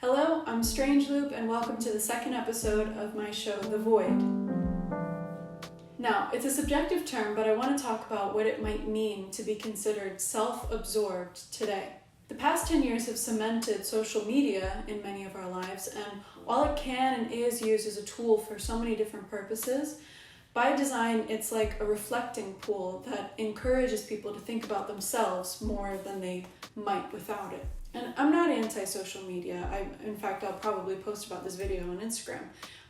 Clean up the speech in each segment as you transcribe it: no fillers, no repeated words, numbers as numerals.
Hello, I'm Strange Loop and welcome to the second episode of my show, The Void. Now, it's a subjective term, but I want to talk about what it might mean to be considered self-absorbed today. The past 10 years have cemented social media in many of our lives, and while it can and is used as a tool for so many different purposes, by design, it's like a reflecting pool that encourages people to think about themselves more than they might without it. And I'm not anti-social media. In fact, I'll probably post about this video on Instagram.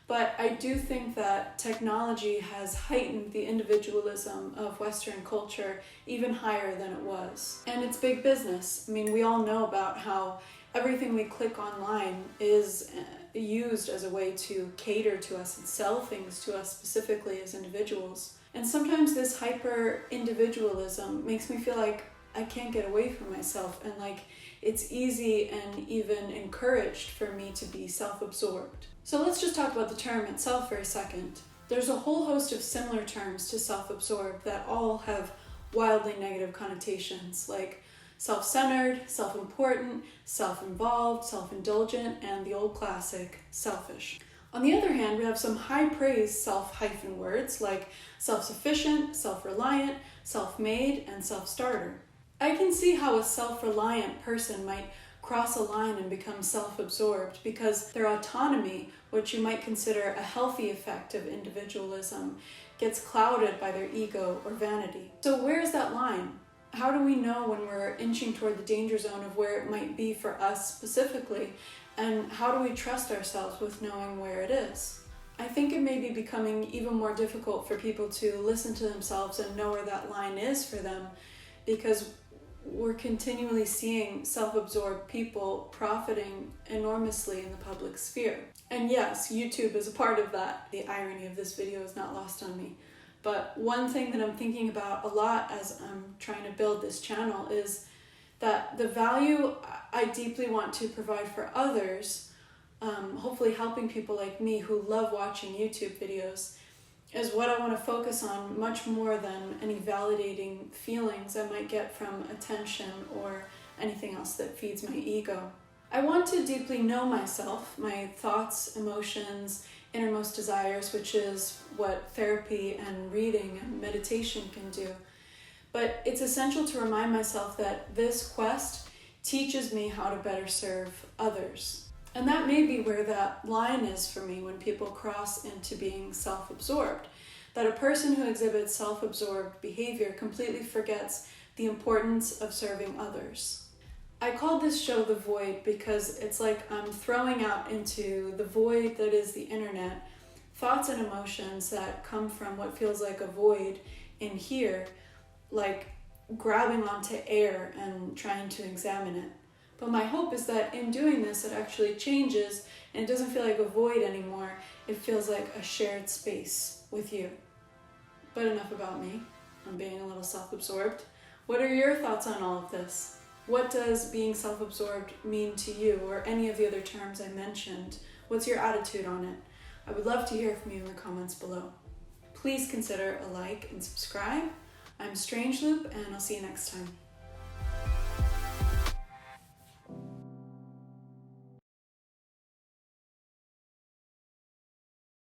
But I do think that technology has heightened the individualism of Western culture even higher than it was. And it's big business. I mean, we all know about how everything we click online is used as a way to cater to us and sell things to us specifically as individuals. And sometimes this hyper-individualism makes me feel like I can't get away from myself, and like it's easy and even encouraged for me to be self-absorbed. So let's just talk about the term itself for a second. There's a whole host of similar terms to self-absorbed that all have wildly negative connotations, like self-centered, self-important, self-involved, self-indulgent, and the old classic, selfish. On the other hand, we have some high-praise self-hyphen words like self-sufficient, self-reliant, self-made, and self-starter. I can see how a self-reliant person might cross a line and become self-absorbed because their autonomy, which you might consider a healthy effect of individualism, gets clouded by their ego or vanity. So where is that line? How do we know when we're inching toward the danger zone of where it might be for us specifically, and how do we trust ourselves with knowing where it is? I think it may be becoming even more difficult for people to listen to themselves and know where that line is for them, because we're continually seeing self-absorbed people profiting enormously in the public sphere. And yes, YouTube is a part of that. The irony of this video is not lost on me. But one thing that I'm thinking about a lot as I'm trying to build this channel is that the value I deeply want to provide for others, hopefully helping people like me who love watching YouTube videos, is what I want to focus on much more than any validating feelings I might get from attention or anything else that feeds my ego. I want to deeply know myself, my thoughts, emotions, innermost desires, which is what therapy and reading and meditation can do. But it's essential to remind myself that this quest teaches me how to better serve others. And that may be where that line is for me when people cross into being self-absorbed. That a person who exhibits self-absorbed behavior completely forgets the importance of serving others. I called this show The Void because it's like I'm throwing out into the void that is the internet thoughts and emotions that come from what feels like a void in here, like grabbing onto air and trying to examine it. But my hope is that in doing this, it actually changes and it doesn't feel like a void anymore. It feels like a shared space with you. But enough about me. I'm being a little self-absorbed. What are your thoughts on all of this? What does being self-absorbed mean to you, or any of the other terms I mentioned? What's your attitude on it? I would love to hear from you in the comments below. Please consider a like and subscribe. I'm Strange Loop, and I'll see you next time.